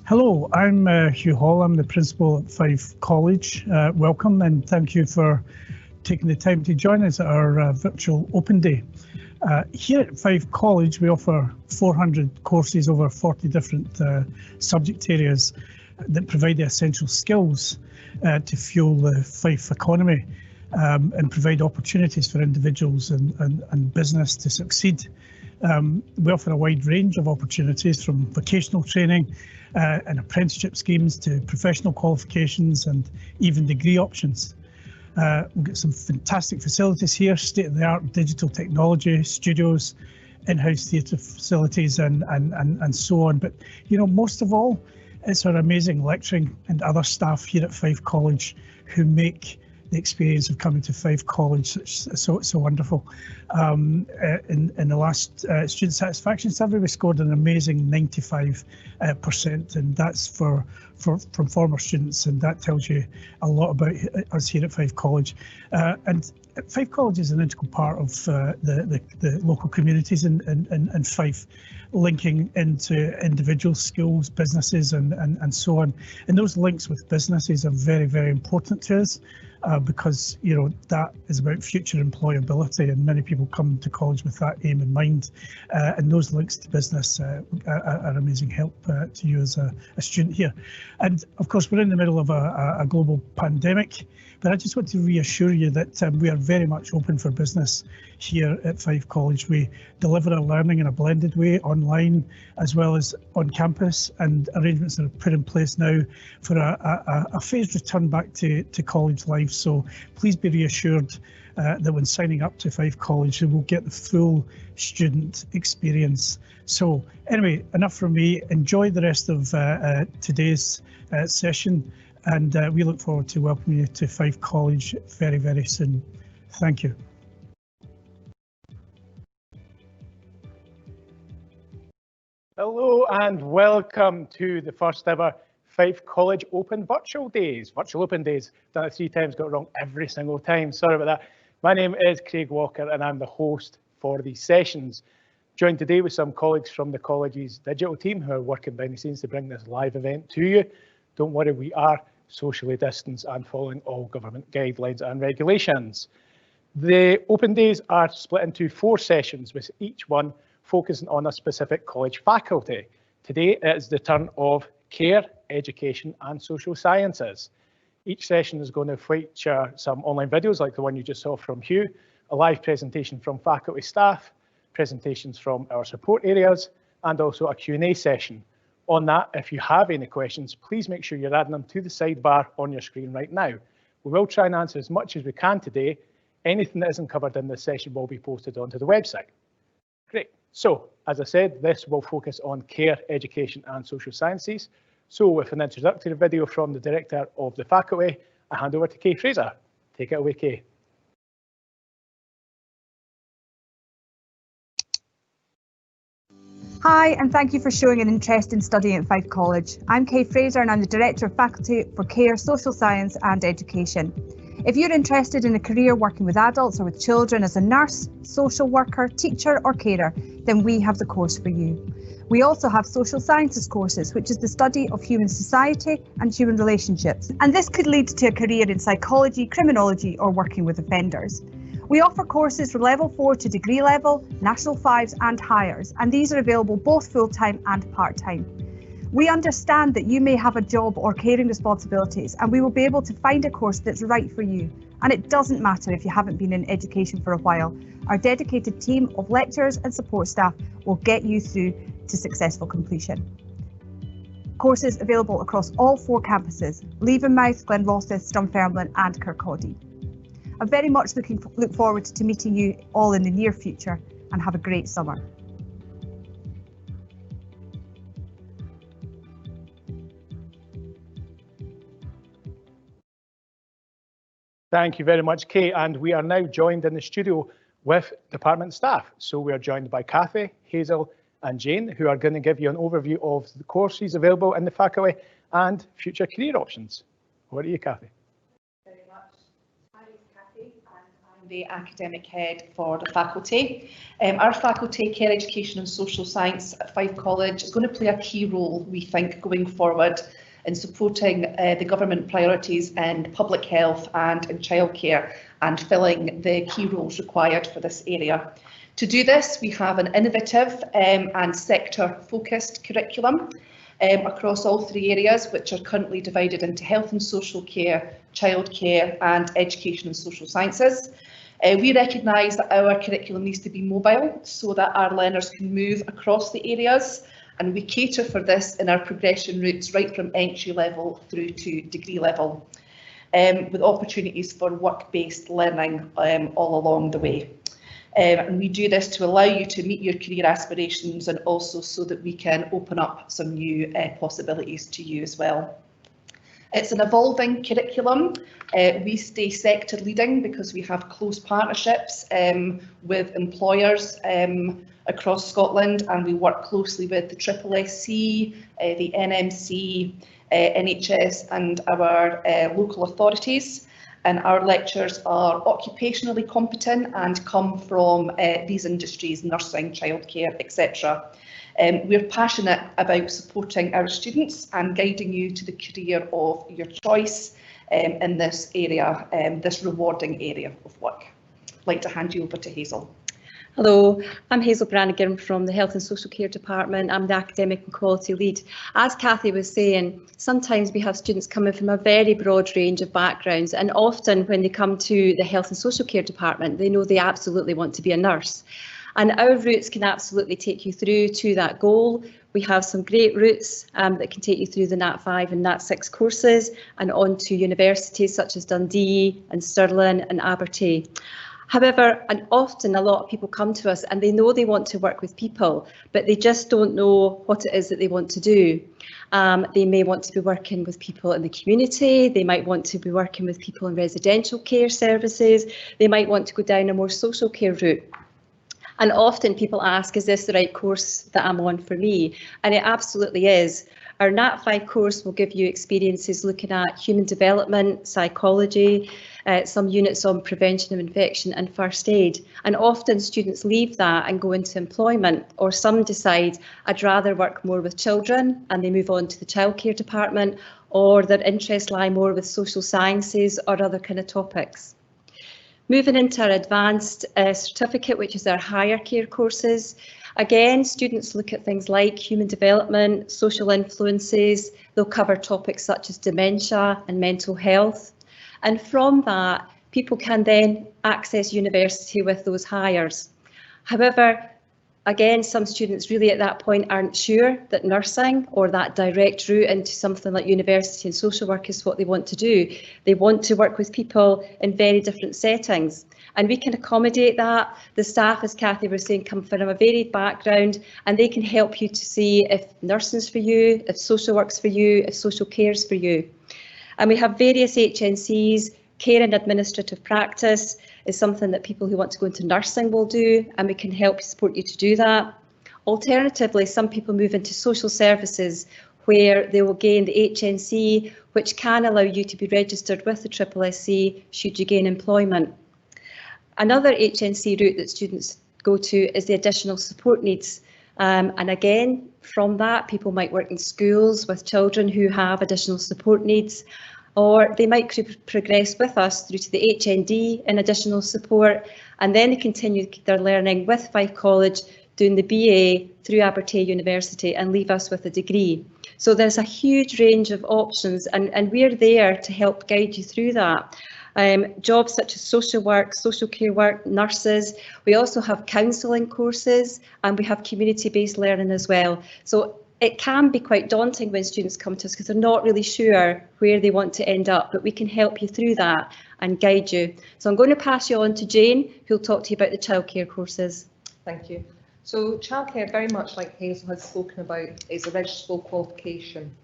Hello, I'm Hugh Hall. I'm the principal at Fife College. Welcome and thank you for taking the time to join us at our virtual open day. Here at Fife College, we offer 400 courses over 40 different subject areas that provide the essential skills to fuel the Fife economy and provide opportunities for individuals and business to succeed. We offer a wide range of opportunities from vocational training and apprenticeship schemes to professional qualifications and even degree options. We've got some fantastic facilities here, state-of-the-art digital technology, studios, in-house theatre facilities and so on. But you know, most of all, it's our amazing lecturing and other staff here at Fife College who make the experience of coming to Fife College so wonderful. In the last student satisfaction survey, we scored an amazing 95%, and that's from former students, and that tells you a lot about us here at Fife College. And Fife College is an integral part of the local communities in Fife, linking into individual schools, businesses and so on. And those links with businesses are very, very important to us. Because you know that is about future employability, and many people come to college with that aim in mind, and those links to business are amazing help to you as a student here. And of course, we're in the middle of a global pandemic, but I just want to reassure you that we are very much open for business here at Fife College. We deliver our learning in a blended way, online as well as on campus, and arrangements are put in place now for a phased return back to college life. So please be reassured that when signing up to Fife College, you will get the full student experience. So anyway, enough from me. Enjoy the rest of today's session, and we look forward to welcoming you to Fife College very, very soon. Thank you. Hello and welcome to the first ever Fife College Open Virtual Days. Virtual Open Days, done it 3 times, got it wrong every single time, sorry about that. My name is Craig Walker and I'm the host for these sessions. Joined today with some colleagues from the college's digital team who are working behind the scenes to bring this live event to you. Don't worry, we are socially distanced and following all government guidelines and regulations. The open days are split into 4 sessions, with each one focusing on a specific college faculty. Today it is the turn of Care, Education and Social Sciences. Each session is going to feature some online videos like the one you just saw from Hugh, a live presentation from faculty staff, presentations from our support areas, and also a Q&A session. On that, if you have any questions, please make sure you're adding them to the sidebar on your screen right now. We will try and answer as much as we can today. Anything that isn't covered in this session will be posted onto the website. Great. So, as I said, this will focus on care, education and social sciences. So with an introductory video from the Director of the Faculty, I hand over to Kay Fraser. Take it away, Kay. Hi, and thank you for showing an interest in studying at Fife College. I'm Kay Fraser and I'm the Director of Faculty for Care, Social Science and Education. If you're interested in a career working with adults or with children as a nurse, social worker, teacher or carer, then we have the course for you. We also have social sciences courses, which is the study of human society and human relationships. And this could lead to a career in psychology, criminology or working with offenders. We offer courses from level 4 to degree level, national 5s and higher, and these are available both full-time and part-time. We understand that you may have a job or caring responsibilities, and we will be able to find a course that's right for you. And it doesn't matter if you haven't been in education for a while. Our dedicated team of lecturers and support staff will get you through to successful completion. Courses available across all 4 campuses: Leavenmouth, Glenrothes, Dunfermline and Kirkcaldy. I very much look forward to meeting you all in the near future, and have a great summer. Thank you very much, Kay, and we are now joined in the studio with department staff. So we are joined by Kathy, Hazel and Jane, who are going to give you an overview of the courses available in the faculty and future career options. Over to you, Kathy. Very much. My name is Kathy and I'm the academic head for the faculty. Our faculty, Care Education and Social Science at Fife College, is going to play a key role, we think, going forward in supporting the government priorities in public health and in childcare, and filling the key roles required for this area. To do this, we have an innovative and sector-focused curriculum across all three areas, which are currently divided into health and social care, childcare and education and social sciences. We recognise that our curriculum needs to be mobile so that our learners can move across the areas, and we cater for this in our progression routes right from entry level through to degree level, with opportunities for work-based learning all along the way. And we do this to allow you to meet your career aspirations, and also so that we can open up some new possibilities to you as well. It's an evolving curriculum. We stay sector leading because we have close partnerships with employers across Scotland, and we work closely with the SSSC, the NMC, NHS and our local authorities. And our lecturers are occupationally competent and come from these industries: nursing, childcare, etc. We're passionate about supporting our students and guiding you to the career of your choice in this area, this rewarding area of work. I'd like to hand you over to Hazel. Hello, I'm Hazel Brannigan from the Health and Social Care Department. I'm the Academic and Quality Lead. As Cathy was saying, sometimes we have students coming from a very broad range of backgrounds, and often when they come to the Health and Social Care Department, they know they absolutely want to be a nurse. And our routes can absolutely take you through to that goal. We have some great routes that can take you through the Nat5 and Nat6 courses and on to universities such as Dundee and Stirling and Abertay. However, and often a lot of people come to us and they know they want to work with people, but they just don't know what it is that they want to do. They may want to be working with people in the community, they might want to be working with people in residential care services, they might want to go down a more social care route. And often people ask, is this the right course that I'm on for me? And it absolutely is. Our Nat5 course will give you experiences looking at human development, psychology, some units on prevention of infection and first aid. And often students leave that and go into employment, or some decide I'd rather work more with children and they move on to the childcare department, or their interests lie more with social sciences or other kind of topics. Moving into our advanced certificate, which is our higher care courses. Again, students look at things like human development, social influences. They'll cover topics such as dementia and mental health. And from that, people can then access university with those hires. However, again, some students really at that point aren't sure that nursing or that direct route into something like university and social work is what they want to do. They want to work with people in very different settings. And we can accommodate that. The staff, as Cathy was saying, come from a varied background, and they can help you to see if nursing's for you, if social work's for you, if social care's for you. And we have various HNCs. Care and administrative practice is something that people who want to go into nursing will do, and we can help support you to do that. Alternatively, some people move into social services, where they will gain the HNC, which can allow you to be registered with the SSSC should you gain employment. Another HNC route that students go to is the additional support needs. And again, from that, people might work in schools with children who have additional support needs, or they might progress with us through to the HND in additional support, and then they continue their learning with Fife College, doing the BA through Abertay University, and leave us with a degree. So there's a huge range of options, and we're there to help guide you through that. Jobs such as social work, social care work, nurses. We also have counselling courses, and we have community-based learning as well. So it can be quite daunting when students come to us because they're not really sure where they want to end up, but we can help you through that and guide you. So I'm going to pass you on to Jane, who'll talk to you about the childcare courses. Thank you. So childcare, very much like Hazel has spoken about, is a registrable qualification.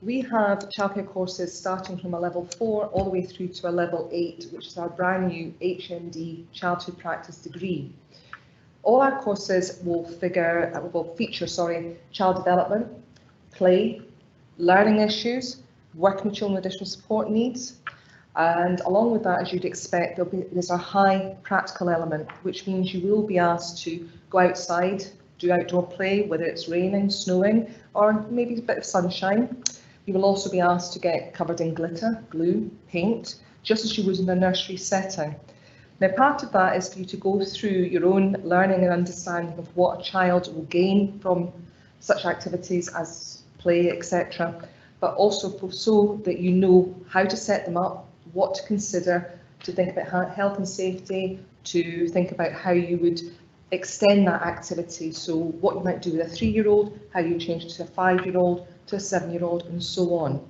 We have childcare courses starting from a level 4 all the way through to a level 8, which is our brand new HND childhood practice degree. All our courses will feature child development, play, learning issues, working with children with additional support needs. And along with that, as you'd expect, there's a high practical element, which means you will be asked to go outside, do outdoor play, whether it's raining, snowing, or maybe a bit of sunshine. You will also be asked to get covered in glitter, glue, paint, just as you would in a nursery setting. Now, part of that is for you to go through your own learning and understanding of what a child will gain from such activities as play, etc., but also so that you know how to set them up, what to consider, to think about health and safety, to think about how you would extend that activity. So what you might do with a 3-year-old, how you change it to a 5-year-old, to a 7-year-old, and so on.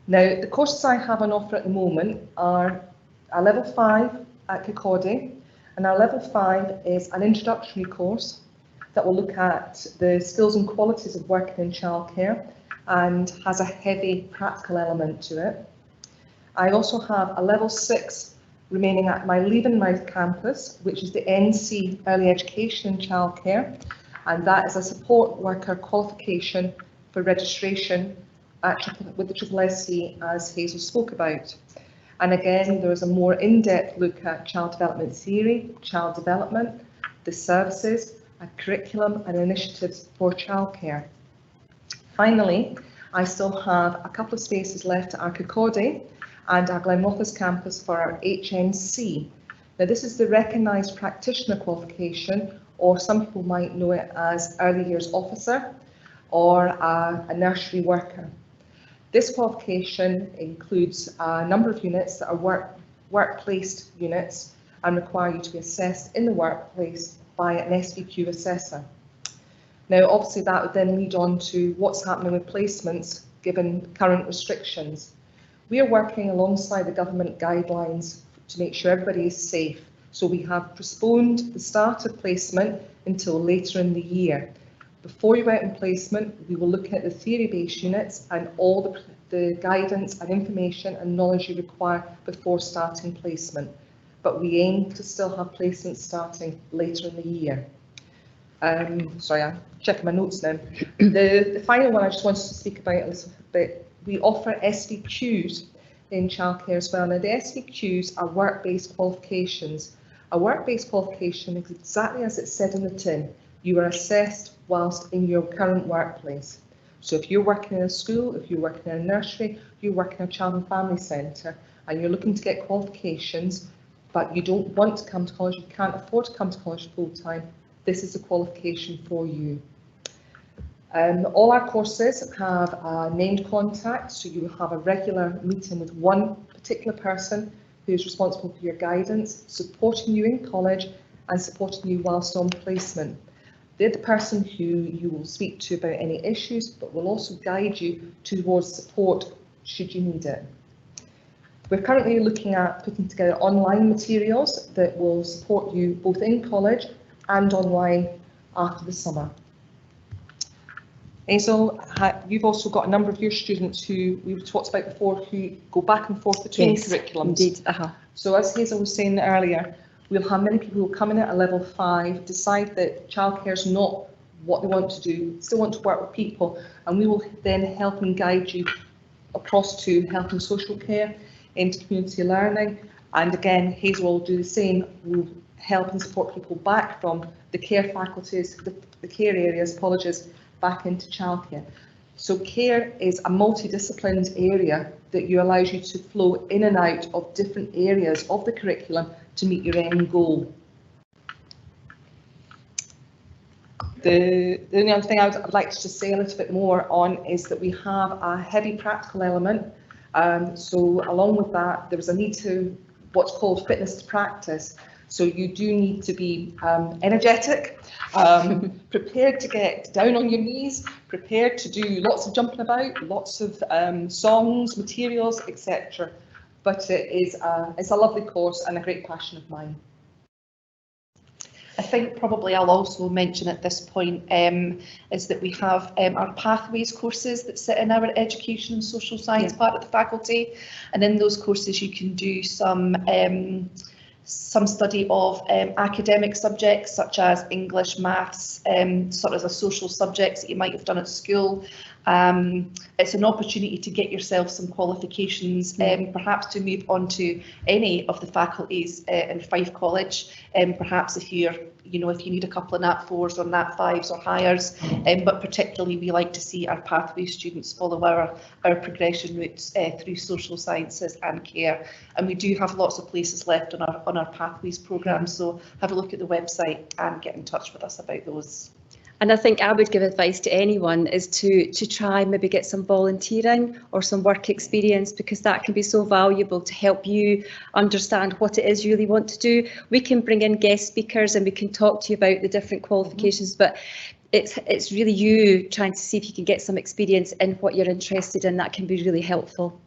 Now, the courses I have on offer at the moment are a level 5 at Kirkcaldy, and our level 5 is an introductory course that will look at the skills and qualities of working in childcare and has a heavy practical element to it. I also have a level 6 remaining at my Leavenmouth campus, which is the NC Early Education in Childcare, and that is a support worker qualification for registration with the SSSC, as Hazel spoke about. And again, there is a more in-depth look at child development theory, child development, the services, a curriculum and initiatives for childcare. Finally, I still have a couple of spaces left at our Kirkcaldy and our Glenrothes campus for our HNC. Now, this is the recognised practitioner qualification, or some people might know it as early years officer or a nursery worker. This qualification includes a number of units that are workplace units and require you to be assessed in the workplace by an SVQ assessor. Now, obviously that would then lead on to what's happening with placements given current restrictions. We are working alongside the government guidelines to make sure everybody is safe. So we have postponed the start of placement until later in the year. Before you go out in placement, we will look at the theory-based units and all the guidance and information and knowledge you require before starting placement. But we aim to still have placements starting later in the year. Sorry, I'm checking my notes now. The final one I just wanted to speak about a little bit. We offer SVQs in childcare as well. Now, the SVQs are work-based qualifications. A work-based qualification is exactly as it said in the tin. You are assessed whilst in your current workplace. So if you're working in a school, if you're working in a nursery, you're working in a child and family centre, and you're looking to get qualifications, but you don't want to come to college, you can't afford to come to college full-time, this is a qualification for you. All our courses have a named contact, so you have a regular meeting with one particular person who is responsible for your guidance, supporting you in college and supporting you whilst on placement. They're the person who you will speak to about any issues, but will also guide you towards support should you need it. We're currently looking at putting together online materials that will support you both in college and online after the summer. Hazel, you've also got a number of your students who we've talked about before who go back and forth between curriculums. Indeed. So as Hazel was saying earlier, we'll have many people who come in at a level 5, decide that childcare is not what they want to do, still want to work with people, and we will then help and guide you across to health and social care, into community learning, and again, Hazel will do the same. We'll help and support people back from the care faculties, the care areas, back into childcare. So care is a multidisciplined area that allows you to flow in and out of different areas of the curriculum to meet your end goal. The only other thing I would like to just say a little bit more on is that we have a heavy practical element. So along with that, there is a need to what's called fitness to practice. So you do need to be energetic, prepared to get down on your knees, prepared to do lots of jumping about, lots of songs, materials, etc. But it's a lovely course and a great passion of mine. I think probably I'll also mention at this point is that we have our pathways courses that sit in our education and social science part of the faculty, and in those courses you can do some study of academic subjects such as English, maths, sort of the social subjects that you might have done at school, It's an opportunity to get yourself some qualifications, perhaps to move on to any of the faculties in Fife College. Perhaps if you're, if you need a couple of Nat 4s or Nat 5s or higher, but particularly we like to see our pathway students follow our progression routes through social sciences and care. And we do have lots of places left on our pathways programme, so have a look at the website and get in touch with us about those. And I think I would give advice to anyone is to try maybe get some volunteering or some work experience, because that can be so valuable to help you understand what it is you really want to do. We can bring in guest speakers and we can talk to you about the different qualifications, but it's really you trying to see if you can get some experience in what you're interested in. That can be really helpful.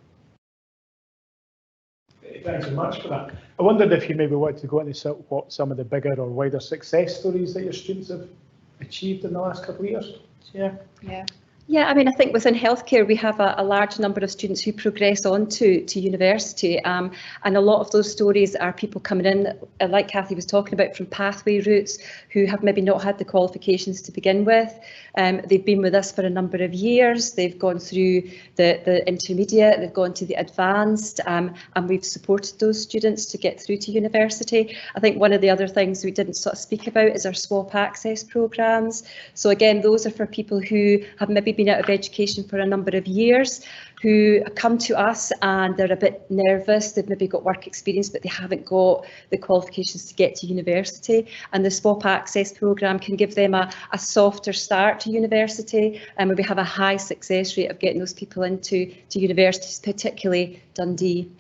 Thanks so much for that. I wondered if you maybe wanted to go into what some of the bigger or wider success stories that your students have achieved in the last couple of years. Yeah, I mean, I think within healthcare we have a large number of students who progress on to university, and a lot of those stories are people coming in, like Cathy was talking about, from pathway routes, who have maybe not had the qualifications to begin with. They've been with us for a number of years, they've gone through the intermediate, they've gone to the advanced, and we've supported those students to get through to university. I think one of the other things we didn't sort of speak about is our swap access programmes. So again, those are for people who have maybe been out of education for a number of years, who come to us and they're a bit nervous. They've maybe got work experience, but they haven't got the qualifications to get to university. And the swap access programme can give them a softer start to university, and we have a high success rate of getting those people into universities, particularly Dundee.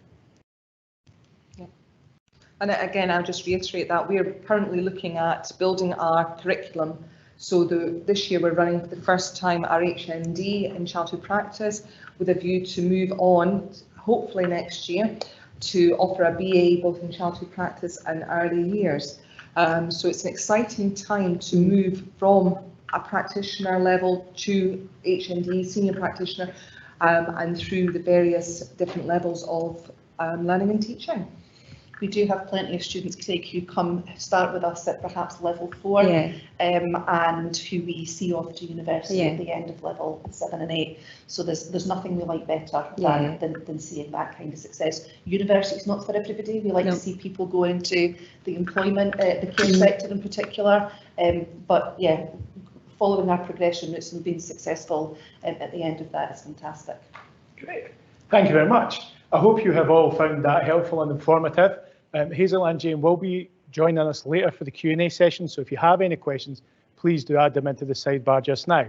And again, I'll just reiterate that we're currently looking at building our curriculum. So this year we're running for the first time our HND in childhood practice, with a view to move on, hopefully next year, to offer a BA both in childhood practice and early years. So it's an exciting time to move from a practitioner level to HND, senior practitioner, and through the various different levels of learning and teaching. We do have plenty of students, Craig, who start with us at perhaps level 4, and who we see off to university at the end of level 7 and 8. So there's nothing we like better than seeing that kind of success. University is not for everybody. We like to see people go into the employment, the care sector in particular. But yeah, following our progression routes and being successful at the end of that is fantastic. Great. Thank you very much. I hope you have all found that helpful and informative. Hazel and Jane will be joining us later for the Q&A session, so if you have any questions, please do add them into the sidebar just now.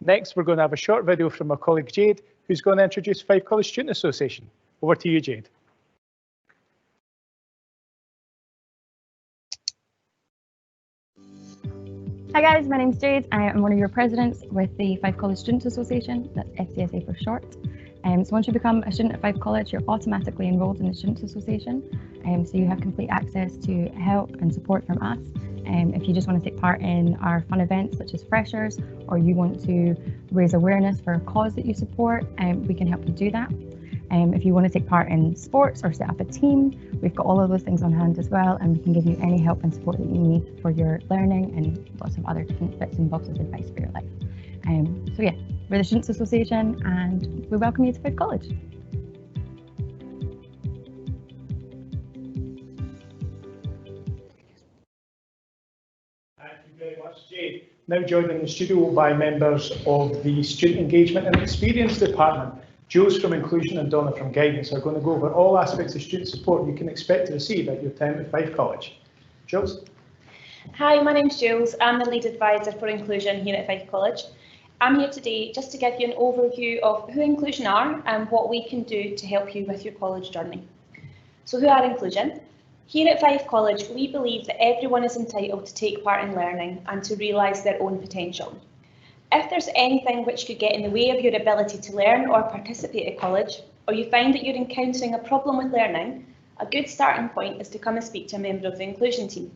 Next, we're going to have a short video from my colleague Jade, who's going to introduce Fife College Students Association. Over to you, Jade. Hi guys, my name's Jade. I am one of your presidents with the Fife College Students Association, that's FCSA for short. So once you become a student at Fife College, you're automatically enrolled in the Students Association. So you have complete access to help and support from us. If you just want to take part in our fun events such as Freshers, or you want to raise awareness for a cause that you support, we can help you do that. If you want to take part in sports or set up a team, we've got all of those things on hand as well, and we can give you any help and support that you need for your learning and lots of other different bits and bobs of advice for your life. So yeah, we're the Students Association and we welcome you to Fife College. Thank you very much, Jade. Now joined in the studio by members of the Student Engagement and Experience Department. Jules from Inclusion and Donna from Guidance are going to go over all aspects of student support you can expect to receive at your time at Fife College. Jules? Hi, my name's Jules. I'm the lead advisor for inclusion here at Fife College. I'm here today just to give you an overview of who Inclusion are and what we can do to help you with your college journey. So who are Inclusion? Here at Fife College, we believe that everyone is entitled to take part in learning and to realise their own potential. If there's anything which could get in the way of your ability to learn or participate at college, or you find that you're encountering a problem with learning, a good starting point is to come and speak to a member of the Inclusion team.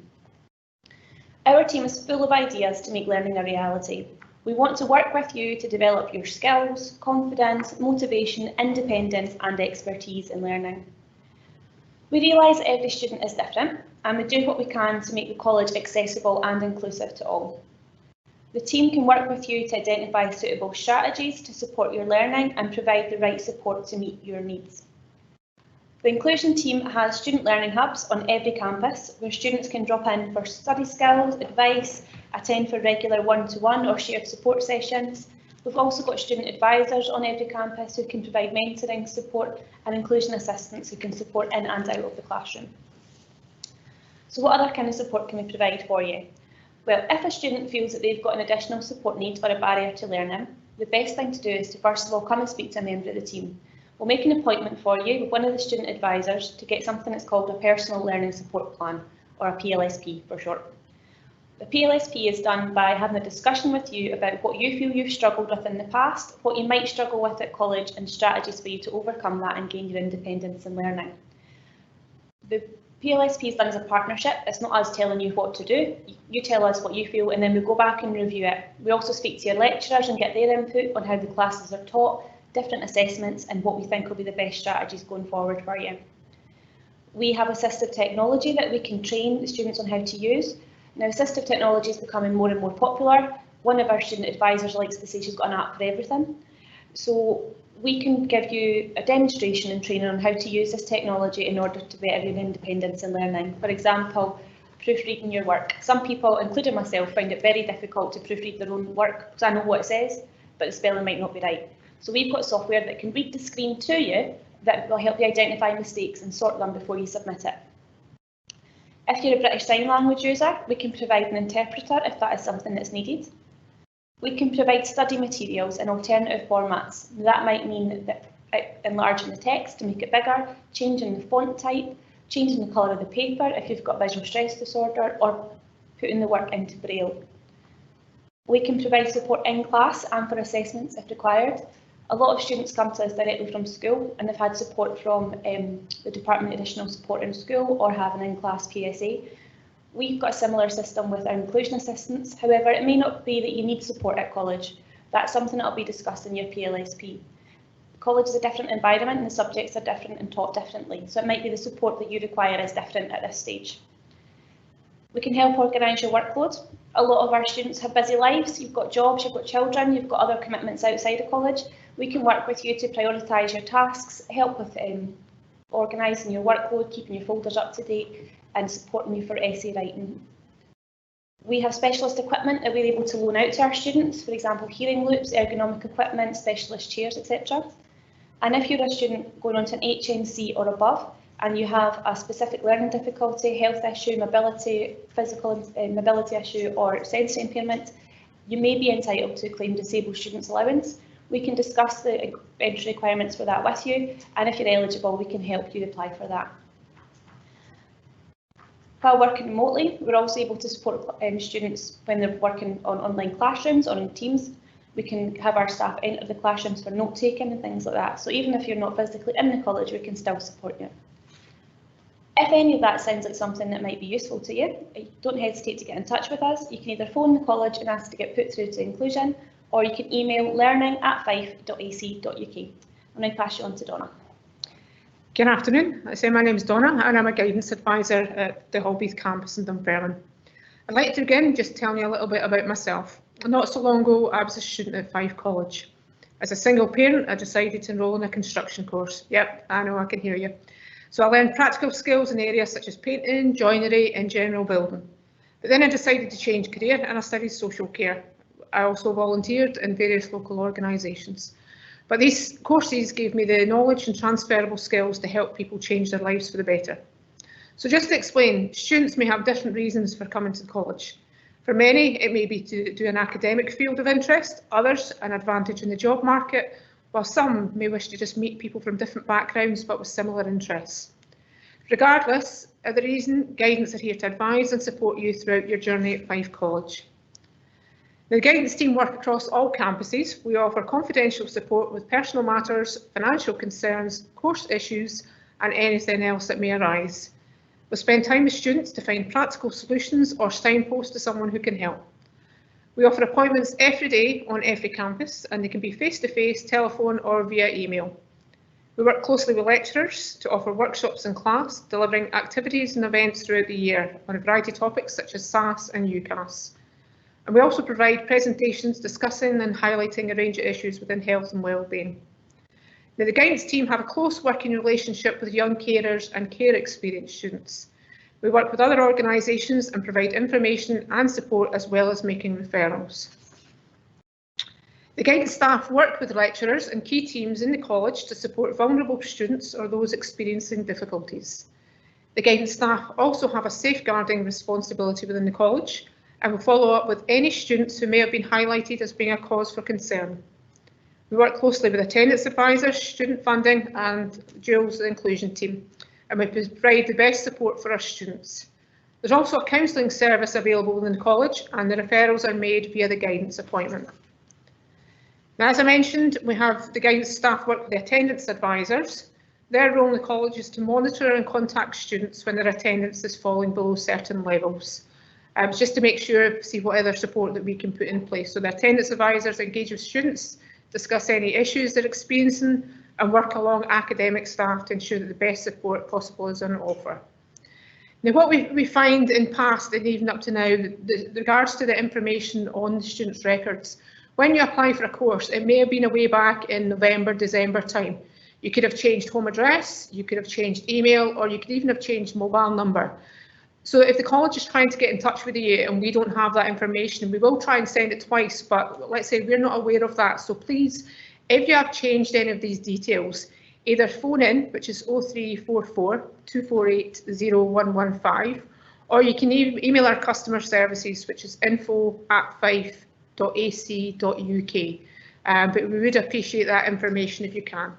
Our team is full of ideas to make learning a reality. We want to work with you to develop your skills, confidence, motivation, independence and expertise in learning. We realise every student is different and we do what we can to make the college accessible and inclusive to all. The team can work with you to identify suitable strategies to support your learning and provide the right support to meet your needs. The inclusion team has student learning hubs on every campus where students can drop in for study skills, advice, attend for regular one-to-one or shared support sessions. We've also got student advisors on every campus who can provide mentoring support and inclusion assistants who can support in and out of the classroom. So what other kind of support can we provide for you? Well, if a student feels that they've got an additional support need or a barrier to learning, the best thing to do is to first of all come and speak to a member of the team. We'll make an appointment for you with one of the student advisors to get something that's called a Personal Learning Support Plan, or a PLSP for short. The PLSP is done by having a discussion with you about what you feel you've struggled with in the past, what you might struggle with at college, and strategies for you to overcome that and gain your independence in learning. The PLSP is done as a partnership. It's not us telling you what to do. You tell us what you feel and then we go back and review it. We also speak to your lecturers and get their input on how the classes are taught, different assessments and what we think will be the best strategies going forward for you. We have assistive technology that we can train the students on how to use. Now assistive technology is becoming more and more popular. One of our student advisors likes to say she's got an app for everything. So we can give you a demonstration and training on how to use this technology in order to better your independence in learning. For example, proofreading your work. Some people, including myself, find it very difficult to proofread their own work because I know what it says, but the spelling might not be right. So we've got software that can read the screen to you that will help you identify mistakes and sort them before you submit it. If you're a British Sign Language user, we can provide an interpreter if that is something that's needed. We can provide study materials in alternative formats. That might mean that enlarging the text to make it bigger, changing the font type, changing the colour of the paper if you've got visual stress disorder, or putting the work into Braille. We can provide support in class and for assessments if required. A lot of students come to us directly from school and they've had support from the Department of Additional Support in school or have an in-class PSA. We've got a similar system with our inclusion assistants. However, it may not be that you need support at college. That's something that will be discussed in your PLSP. College is a different environment and the subjects are different and taught differently. So it might be the support that you require is different at this stage. We can help organise your workload. A lot of our students have busy lives. You've got jobs, you've got children, you've got other commitments outside of college. We can work with you to prioritise your tasks, help with organising your workload, keeping your folders up to date and supporting you for essay writing. We have specialist equipment that we're able to loan out to our students, for example, hearing loops, ergonomic equipment, specialist chairs, etc. And if you're a student going on to an HNC or above, and you have a specific learning difficulty, health issue, mobility, physical mobility issue or sensory impairment, you may be entitled to claim disabled students allowance. We can discuss the entry requirements for that with you, and if you're eligible, we can help you apply for that. While working remotely, we're also able to support students when they're working on online classrooms or in Teams. We can have our staff enter the classrooms for note taking and things like that. So even if you're not physically in the college, we can still support you. If any of that sounds like something that might be useful to you, don't hesitate to get in touch with us. You can either phone the college and ask to get put through to inclusion, or you can email learning@fife.ac.uk. I'll now pass you on to Donna. Good afternoon, my name is Donna and I'm a guidance advisor at the Holbeath campus in Dunfermline. I'd like to begin just telling you a little bit about myself. Not so long ago I was a student at Fife College. As a single parent I decided to enrol in a construction course. Yep, I know, I can hear you. So I learned practical skills in areas such as painting, joinery and general building. But then I decided to change career and I studied social care. I also volunteered in various local organisations. But these courses gave me the knowledge and transferable skills to help people change their lives for the better. So just to explain, students may have different reasons for coming to college. For many, it may be to do an academic field of interest, others an advantage in the job market, while some may wish to just meet people from different backgrounds but with similar interests. Regardless of the reason, guidance are here to advise and support you throughout your journey at Fife College. The guidance team work across all campuses. We offer confidential support with personal matters, financial concerns, course issues and anything else that may arise. We spend time with students to find practical solutions or signpost to someone who can help. We offer appointments every day on every campus and they can be face-to-face, telephone or via email. We work closely with lecturers to offer workshops in class, delivering activities and events throughout the year on a variety of topics such as SAS and UCAS. And we also provide presentations discussing and highlighting a range of issues within health and wellbeing. Now, the guidance team have a close working relationship with young carers and care experienced students. We work with other organisations and provide information and support, as well as making referrals. The guidance staff work with lecturers and key teams in the college to support vulnerable students or those experiencing difficulties. The guidance staff also have a safeguarding responsibility within the college and will follow up with any students who may have been highlighted as being a cause for concern. We work closely with attendance advisors, student funding and Jules, the inclusion team, and we provide the best support for our students. There's also a counselling service available within the college, and the referrals are made via the guidance appointment. Now, as I mentioned, we have the guidance staff work with the attendance advisors. Their role in the college is to monitor and contact students when their attendance is falling below certain levels. Just to make sure, see what other support that we can put in place. So the attendance advisors engage with students, discuss any issues they're experiencing, and work along academic staff to ensure that the best support possible is on offer. Now, what we find in past and even up to now, with regards to the information on the students' records, when you apply for a course, it may have been a way back in November, December time. You could have changed home address, you could have changed email, or you could even have changed mobile number. So if the college is trying to get in touch with you and we don't have that information, we will try and send it twice, but let's say we're not aware of that. So please, if you have changed any of these details, either phone in, which is 0344 248 0115, or you can email our customer services, which is info@fife.ac.uk. But we would appreciate that information if you can.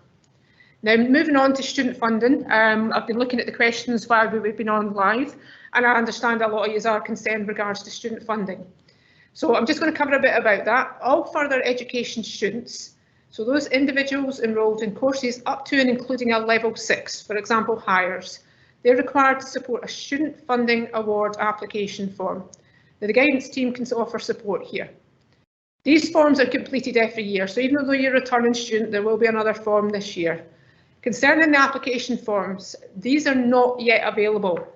Now, moving on to student funding, I've been looking at the questions while we've been on live, and I understand a lot of you are concerned in regards to student funding. So I'm just going to cover a bit about that. All further education students, so those individuals enrolled in courses up to and including a level 6, for example, hires, they're required to support a student funding award application form. Now, the guidance team can offer support here. These forms are completed every year, so even though you're a returning student, there will be another form this year. Concerning the application forms, these are not yet available.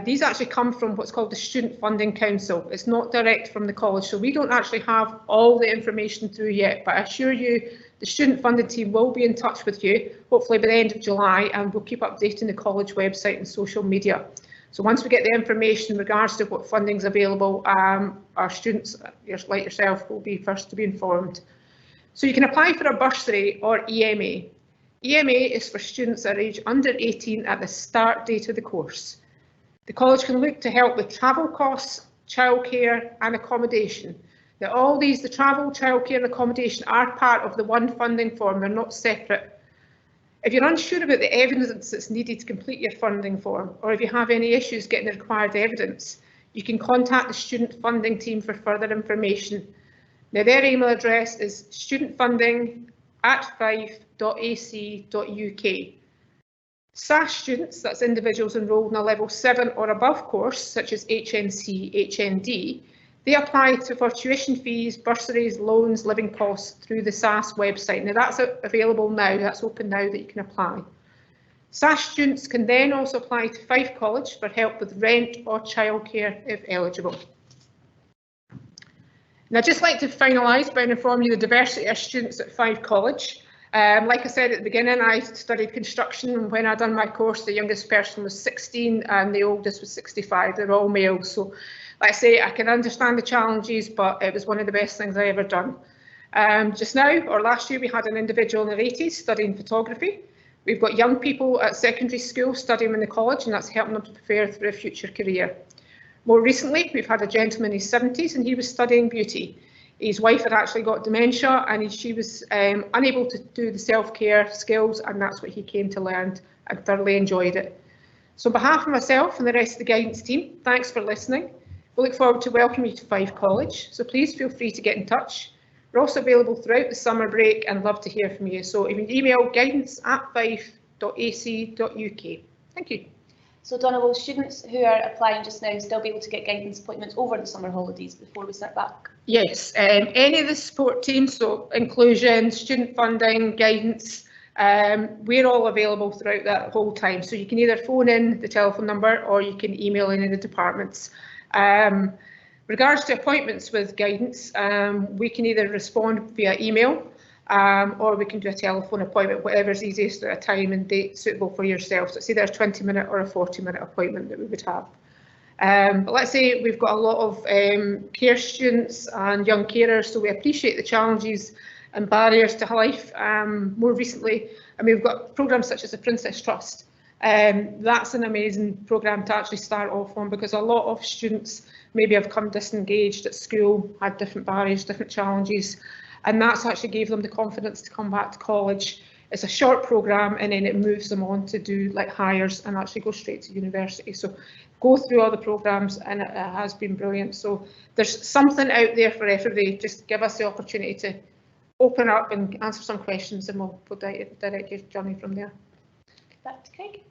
These actually come from what's called the Student Funding Council. It's not direct from the college, so we don't actually have all the information through yet, but I assure you the student funding team will be in touch with you, hopefully by the end of July, and we'll keep updating the college website and social media. So once we get the information in regards to what funding is available, our students, like yourself, will be first to be informed. So you can apply for a bursary or EMA. EMA is for students that are aged under 18 at the start date of the course. The college can look to help with travel costs, childcare and accommodation. Now all these, the travel, childcare and accommodation, are part of the one funding form, they're not separate. If you're unsure about the evidence that's needed to complete your funding form, or if you have any issues getting the required evidence, you can contact the student funding team for further information. Now their email address is studentfunding@fife.ac.uk. SAS students, that's individuals enrolled in a level 7 or above course, such as HNC, HND, they apply for tuition fees, bursaries, loans, living costs through the SAS website. Now that's available now, that's open now that you can apply. SAS students can then also apply to Fife College for help with rent or childcare if eligible. And I'd just like to finalise by informing you the diversity of students at Fife College. Like I said at the beginning, I studied construction, and when I done my course, the youngest person was 16 and the oldest was 65. They're all males. So like I say, I can understand the challenges, but it was one of the best things I ever done. Just now, or last year, we had an individual in their 80s studying photography. We've got young people at secondary school studying in the college, and that's helping them to prepare for a future career. More recently, we've had a gentleman in his 70s and he was studying beauty. His wife had actually got dementia and she was unable to do the self-care skills, and that's what he came to learn and thoroughly enjoyed it. So on behalf of myself and the rest of the guidance team, thanks for listening. We look forward to welcoming you to Fife College, so please feel free to get in touch. We're also available throughout the summer break and love to hear from you. So you can email guidance@fife.ac.uk. Thank you. So Donna, will students who are applying just now still be able to get guidance appointments over the summer holidays before we start back? Yes, any of the support teams, so inclusion, student funding, guidance, we're all available throughout that whole time. So you can either phone in the telephone number or you can email in the departments. Regards to appointments with guidance, we can either respond via email or we can do a telephone appointment, whatever's easiest at a time and date suitable for yourself. So it's either a 20-minute or a 40-minute appointment that we would have. But let's say we've got a lot of care students and young carers, so we appreciate the challenges and barriers to life. More recently, I mean, we've got programmes such as the Princess Trust. That's an amazing programme to actually start off on, because a lot of students maybe have come disengaged at school, had different barriers, different challenges, and that's actually gave them the confidence to come back to college. It's a short programme and then it moves them on to do like hires and actually go straight to university. So go through all the programmes and it has been brilliant. So there's something out there for everybody. Just give us the opportunity to open up and answer some questions and we'll direct your journey from there. Back to Craig.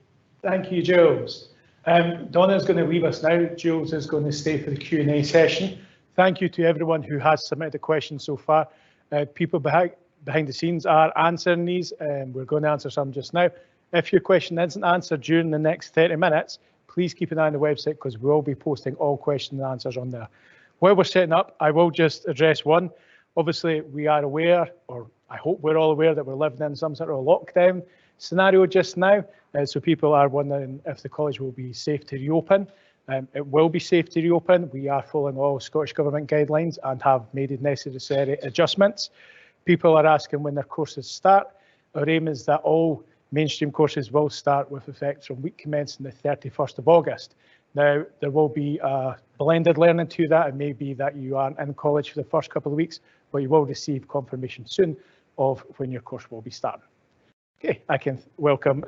Thank you, Jules. Donna is going to leave us now. Jules is going to stay for the Q&A session. Thank you to everyone who has submitted a question so far. People behind the scenes are answering these, and we're going to answer some just now. If your question isn't answered during the next 30 minutes, please keep an eye on the website because we'll be posting all questions and answers on there. While we're setting up, I will just address one. Obviously, we are aware, or I hope we're all aware, that we're living in some sort of lockdown scenario just now. So people are wondering if the college will be safe to reopen. It will be safe to reopen. We are following all Scottish Government guidelines and have made the necessary adjustments. People are asking when their courses start. Our aim is that all mainstream courses will start with effect from week commencing the 31st of August. Now, there will be a blended learning to that. It may be that you aren't in college for the first couple of weeks, but you will receive confirmation soon of when your course will be starting. Okay, I can welcome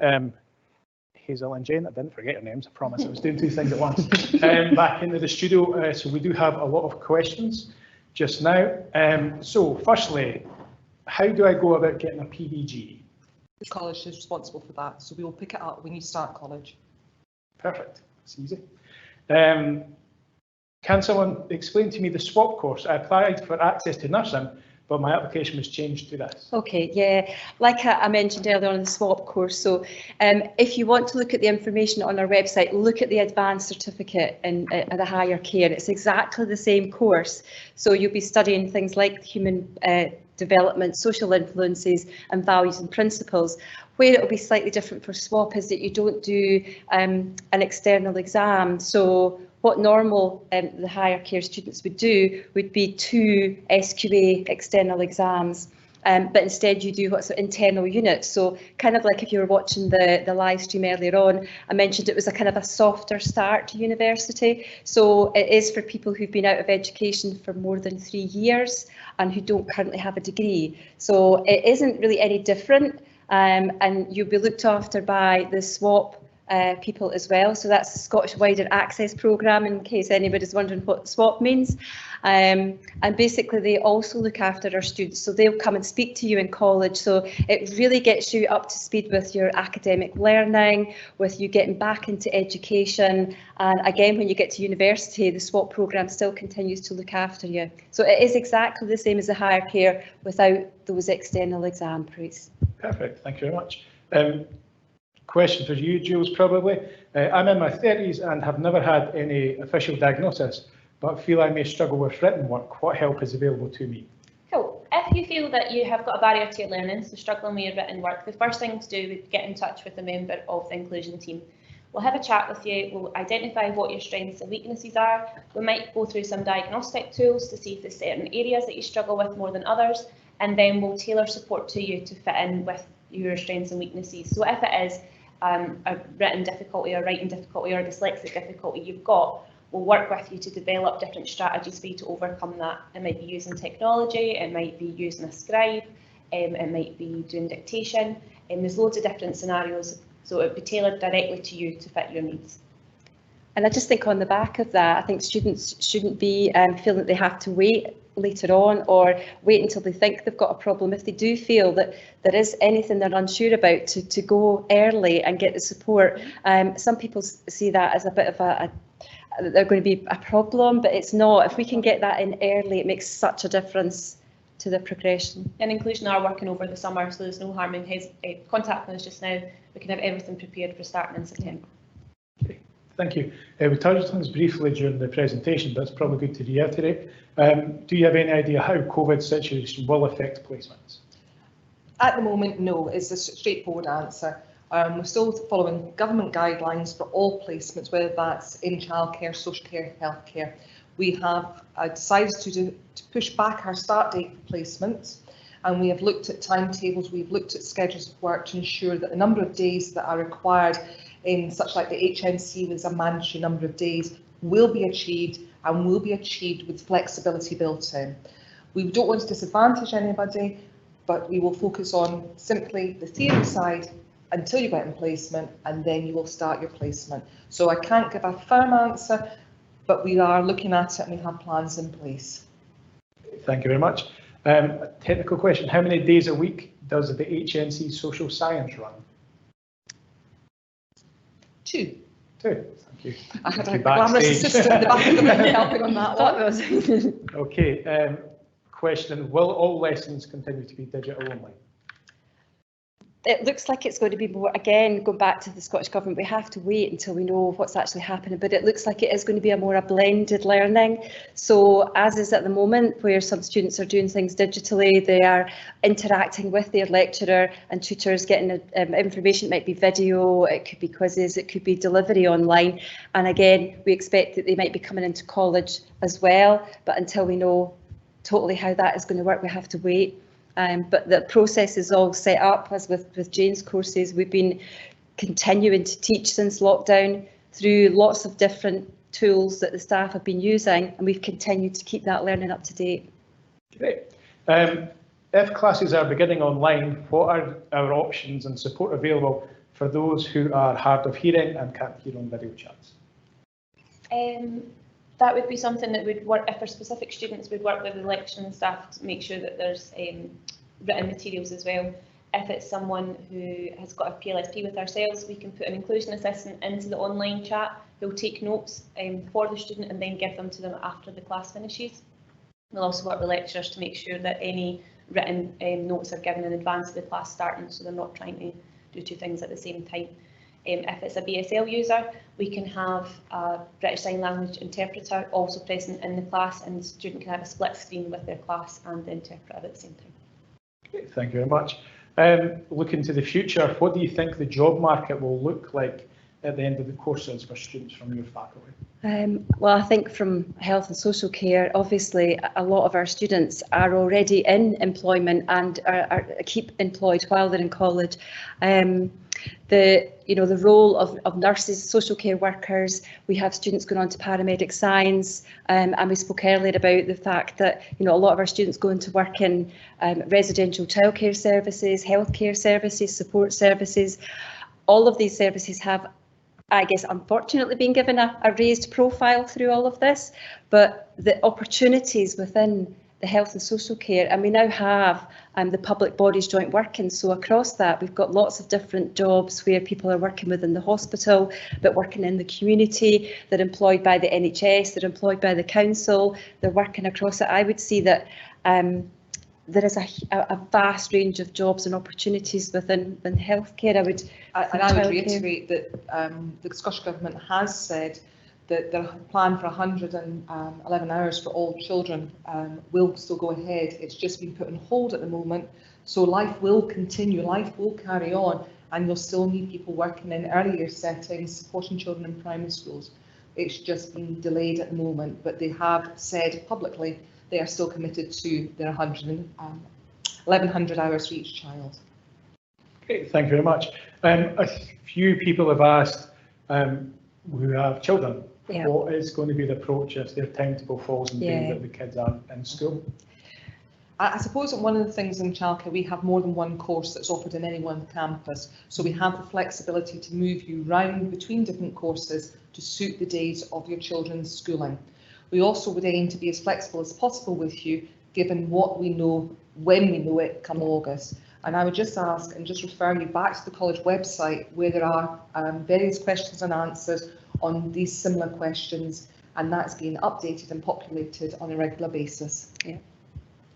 Hazel and Jane. I didn't forget your names, I promise. I was doing two things at once. Back into the studio. So we do have a lot of questions just now. So firstly, how do I go about getting a PVG? The college is responsible for that, so we will pick it up when you start college. Perfect, it's easy. Can someone explain to me the swap course? I applied for access to nursing, but my application was changed to this. Okay, yeah, like I mentioned earlier on the swap course, so if you want to look at the information on our website, look at the advanced certificate in the higher care. It's exactly the same course, so you'll be studying things like human development, social influences and values and principles. Where it will be slightly different for swap is that you don't do an external exam. So what normal the higher care students would do would be 2 SQA external exams, but instead you do what's internal units. So kind of like if you were watching the live stream earlier on, I mentioned it was a kind of a softer start to university. So it is for people who've been out of education for more than 3 years and who don't currently have a degree. So it isn't really any different, and you'll be looked after by the swap people as well. So that's the Scottish Wider Access Programme, in case anybody's wondering what SWAP means. And basically they also look after our students, so they'll come and speak to you in college. So it really gets you up to speed with your academic learning, with you getting back into education. And again, when you get to university, the SWAP programme still continues to look after you. So it is exactly the same as the higher care without those external exam proofs. Perfect, thank you very much. Question for you, Jules, probably. I'm in my 30s and have never had any official diagnosis, but feel I may struggle with written work. What help is available to me? Cool. If you feel that you have got a barrier to your learning, so struggling with your written work, the first thing to do would get in touch with a member of the inclusion team. We'll have a chat with you, we'll identify what your strengths and weaknesses are. We might go through some diagnostic tools to see if there's certain areas that you struggle with more than others, and then we'll tailor support to you to fit in with your strengths and weaknesses. So if it is a written difficulty or writing difficulty or dyslexic difficulty you've got, we'll work with you to develop different strategies for you to overcome that. It might be using technology, it might be using a scribe, it might be doing dictation, and there's loads of different scenarios, so it would be tailored directly to you to fit your needs. And I just think on the back of that, I think students shouldn't be feeling that they have to wait later on or wait until they think they've got a problem. If they do feel that there is anything they're unsure about, to go early and get the support. Some people see that as a bit of they're going to be a problem, but it's not. If we can get that in early, it makes such a difference to the progression. And Inclusion are working over the summer, so there's no harm in contacting us just now. We can have everything prepared for starting in September. Okay, Thank you. We touched on this briefly during the presentation, but it's probably good to reiterate. Do you have any idea how COVID situation will affect placements? At the moment, no, is the straightforward answer. We're still following government guidelines for all placements, whether that's in childcare, social care, healthcare. We have decided to push back our start date for placements, and we have looked at timetables, we've looked at schedules of work to ensure that the number of days that are required in such like the HMC with a mandatory number of days will be achieved, and will be achieved with flexibility built in. We don't want to disadvantage anybody, but we will focus on simply the theory side until you get in placement, and then you will start your placement. So I can't give a firm answer, but we are looking at it and we have plans in place. Thank you very much. A technical question, how many days a week does the HNC social science run? 2. 2, thank you. I had a glamorous assistant in the back of the room helping on that one. Okay, question, will all lessons continue to be digital only? It looks like it's going to be more, again, going back to the Scottish Government, we have to wait until we know what's actually happening, but it looks like it is going to be a blended learning. So as is at the moment, where some students are doing things digitally, they are interacting with their lecturer and tutors, getting information. It might be video, it could be quizzes, it could be delivery online. And again, we expect that they might be coming into college as well, but until we know totally how that is going to work, we have to wait. But the process is all set up, as with Jane's courses. We've been continuing to teach since lockdown through lots of different tools that the staff have been using, and we've continued to keep that learning up to date. Great. If classes are beginning online, what are our options and support available for those who are hard of hearing and can't hear on video chats? That would be something that would work, if for specific students, would work with the lecturing staff to make sure that there's written materials as well. If it's someone who has got a PLSP with ourselves, we can put an inclusion assistant into the online chat who'll take notes for the student and then give them to them after the class finishes. We'll also work with lecturers to make sure that any written notes are given in advance of the class starting, so they're not trying to do 2 things at the same time. If it's a BSL user, we can have a British Sign Language interpreter also present in the class, and the student can have a split screen with their class and the interpreter at the same time. Okay, thank you very much. Looking to the future, what do you think the job market will look like at the end of the courses for students from your faculty? Well, I think from health and social care, obviously a lot of our students are already in employment and are keep employed while they're in college. The role of nurses, social care workers, we have students going on to paramedic science, and we spoke earlier about the fact that a lot of our students go into work in residential childcare services, healthcare services, support services. All of these services have, I guess, unfortunately been given a raised profile through all of this, but the opportunities within the health and social care, and we now have the public bodies joint working, so across that we've got lots of different jobs where people are working within the hospital but working in the community. They're employed by the NHS, they're employed by the council, they're working across it. I would see that there is a vast range of jobs and opportunities within healthcare. I would reiterate that the Scottish Government has said that their plan for 111 hours for all children will still go ahead. It's just been put on hold at the moment. So life will continue, life will carry on, and you'll still need people working in early year settings, supporting children in primary schools. It's just been delayed at the moment, but they have said publicly they are still committed to their 1,100 hours for each child. Great, thank you very much. A few people have asked who have children, what is going to be the approach if their timetable falls in the day that the kids are in school? I suppose that one of the things in childcare, we have more than one course that's offered in any one campus, so we have the flexibility to move you round between different courses to suit the days of your children's schooling. We also would aim to be as flexible as possible with you, given what we know when we know it come August. And I would just ask and just refer you back to the college website, where there are various questions and answers on these similar questions, and that's being updated and populated on a regular basis. Yeah.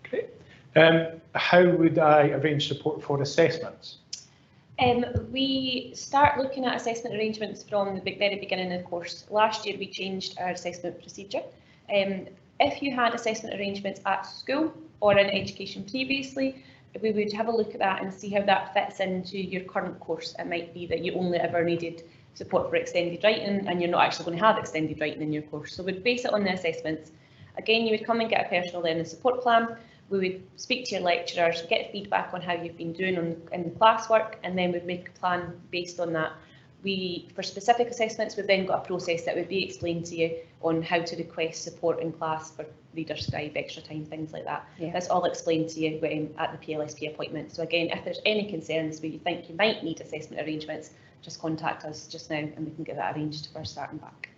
Great. How would I arrange support for assessments? We start looking at assessment arrangements from the very beginning of the course. Last year we changed our assessment procedure. If you had assessment arrangements at school or in education previously, we would have a look at that and see how that fits into your current course. It might be that you only ever needed support for extended writing and you're not actually going to have extended writing in your course. So we'd base it on the assessments. Again, you would come and get a personal learning support plan. We would speak to your lecturers, get feedback on how you've been doing in the classwork, and then we'd make a plan based on that. For specific assessments, we've then got a process that would be explained to you on how to request support in class for reader scribe, extra time, things like that. Yeah. That's all explained to you at the PLSP appointment. So again, if there's any concerns where you think you might need assessment arrangements, just contact us just now and we can get that arranged for starting back.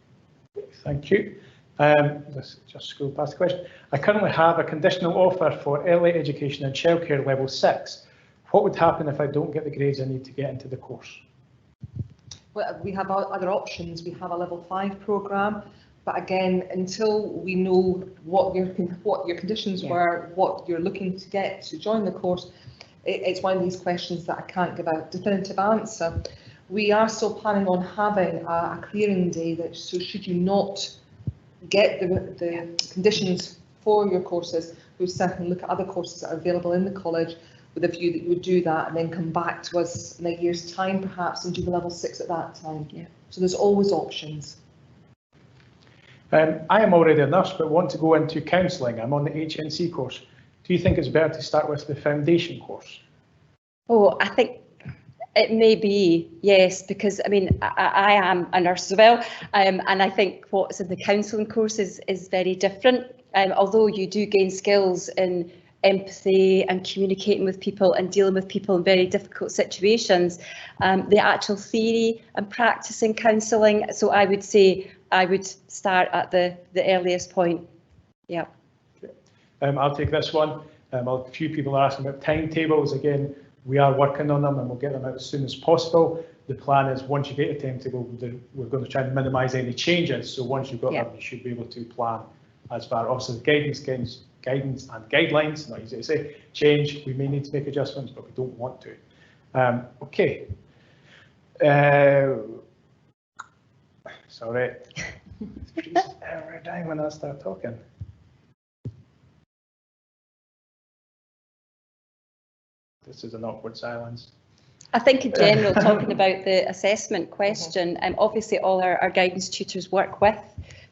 Thank you. Let's just scroll past the question. I currently have a conditional offer for early education and childcare level 6. What would happen if I don't get the grades I need to get into the course? Well, we have other options. We have a level 5 programme, but again, until we know what your conditions were, what you're looking to get to join the course, it's one of these questions that I can't give a definitive answer. We are still planning on having a clearing day, so should you not get the conditions for your courses, we'll certainly look at other courses that are available in the college with a view that you would do that and then come back to us in a year's time perhaps and do the level 6 at that time. Yeah. So there's always options. I am already a nurse but want to go into counselling. I'm on the HNC course. Do you think it's better to start with the foundation course? Oh, I think it may be, yes, because I mean, I am a nurse as well, and I think what's in the counselling course is very different. Although you do gain skills in empathy and communicating with people and dealing with people in very difficult situations, the actual theory and practicing counselling. So I would say I would start at the earliest point. Yeah. Okay. I'll take this one. A few people are asking about timetables. Again, we are working on them and we'll get them out as soon as possible. The plan is once you get a timetable, we're going to try and minimise any changes. So once you've got them, you should be able to plan as far. Obviously, the guidance and guidelines, not easy to say, change. We may need to make adjustments, but we don't want to. Okay. Sorry. Every time when I start talking. This is an awkward silence. I think in general, talking about the assessment question, obviously all our guidance tutors work with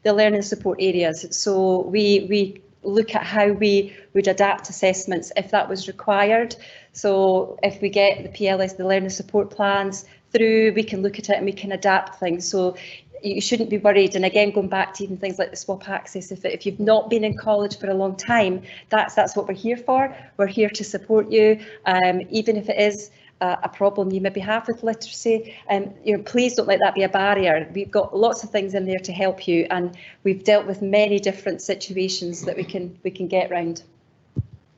the learning support areas. So we look at how we would adapt assessments if that was required. So if we get the PLS, the learning support plans through, we can look at it and we can adapt things. So you shouldn't be worried. And again, going back to even things like the swap access, if you've not been in college for a long time, that's what we're here for. We're here to support you, even if it is a problem you maybe have with literacy. Please don't let that be a barrier. We've got lots of things in there to help you, and we've dealt with many different situations that we can get round.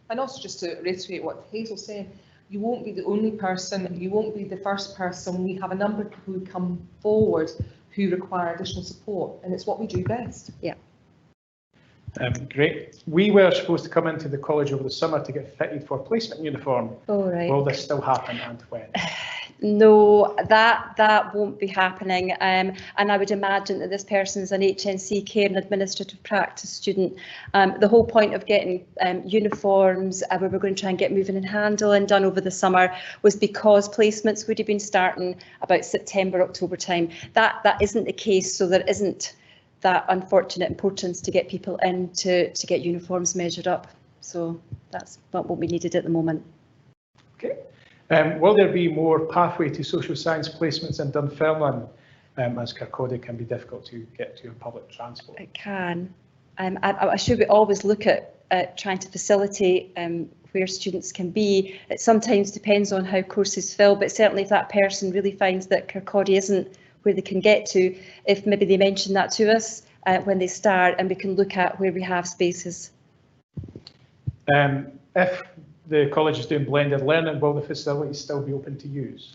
And also just to reiterate what Hazel's saying, you won't be the only person, you won't be the first person. We have a number of people who come forward who require additional support, and it's what we do best. Yeah. Great. We were supposed to come into the college over the summer to get fitted for placement uniform. Oh, right. Will this still happen and when? No, that won't be happening. And I would imagine that this person is an HNC care and administrative practice student. The whole point of getting uniforms, where we're going to try and get moving and handling done over the summer, was because placements would have been starting about September, October time. That isn't the case, so there isn't that unfortunate importance to get people in to get uniforms measured up. So that's not what we needed at the moment. Okay. Will there be more pathway to social science placements in Dunfermline, as Kirkcaldy can be difficult to get to in public transport? It can. I should we always look at trying to facilitate where students can be. It sometimes depends on how courses fill, but certainly if that person really finds that Kirkcaldy isn't where they can get to, if maybe they mention that to us when they start, and we can look at where we have spaces. If the college is doing blended learning, will the facilities still be open to use?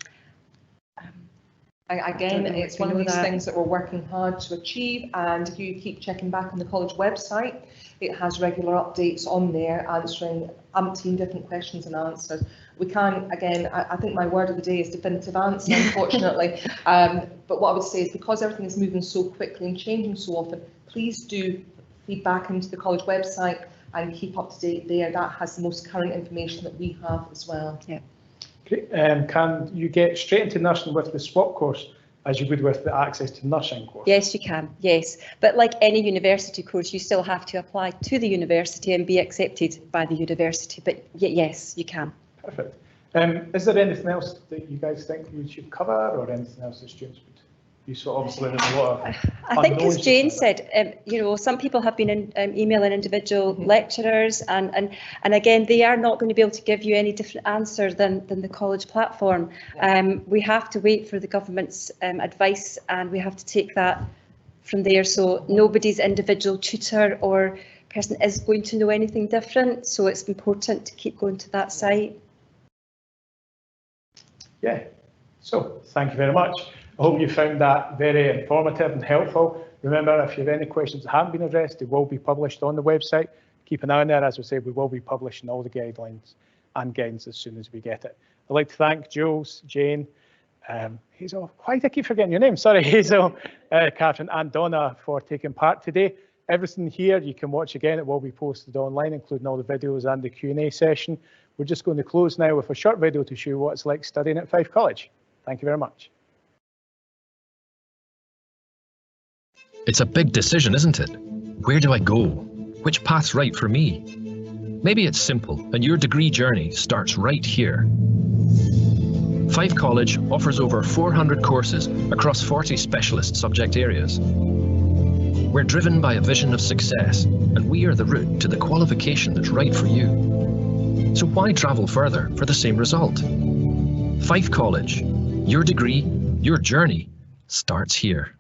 Again, it's one of these things that we're working hard to achieve, and if you keep checking back on the college website, it has regular updates on there answering umpteen different questions and answers, We can, again, I think my word of the day is definitive answer, unfortunately. But what I would say is, because everything is moving so quickly and changing so often, please do feed back into the college website and keep up to date there. That has the most current information that we have as well. Yeah. Great. Can you get straight into nursing with the swap course as you would with the access to nursing course? Yes, you can, yes. But like any university course, you still have to apply to the university and be accepted by the university. But yes, you can. Perfect. Is there anything else that you guys think we should cover, or anything else that students would? So obviously there's a lot of I think, as Jane said, you know, some people have been emailing individual lecturers, and again, they are not going to be able to give you any different answer than the college platform. We have to wait for the government's advice, and we have to take that from there. So nobody's individual tutor or person is going to know anything different. So it's important to keep going to that site. Yeah. So thank you very much. I hope you found that very informative and helpful. Remember, if you have any questions that haven't been addressed, they will be published on the website. Keep an eye on there. As we said, we will be publishing all the guidelines and guidance as soon as we get it. I'd like to thank Jules, Jane, Hazel, why do I keep forgetting your name? Sorry, Hazel, Catherine and Donna for taking part today. Everything here you can watch again. It will be posted online, including all the videos and the Q&A session. We're just going to close now with a short video to show you what it's like studying at Fife College. Thank you very much. It's a big decision, isn't it? Where do I go? Which path's right for me? Maybe it's simple, and your degree journey starts right here. Fife College offers over 400 courses across 40 specialist subject areas. We're driven by a vision of success, and we are the route to the qualification that's right for you. So why travel further for the same result? Fife College, your degree, your journey starts here.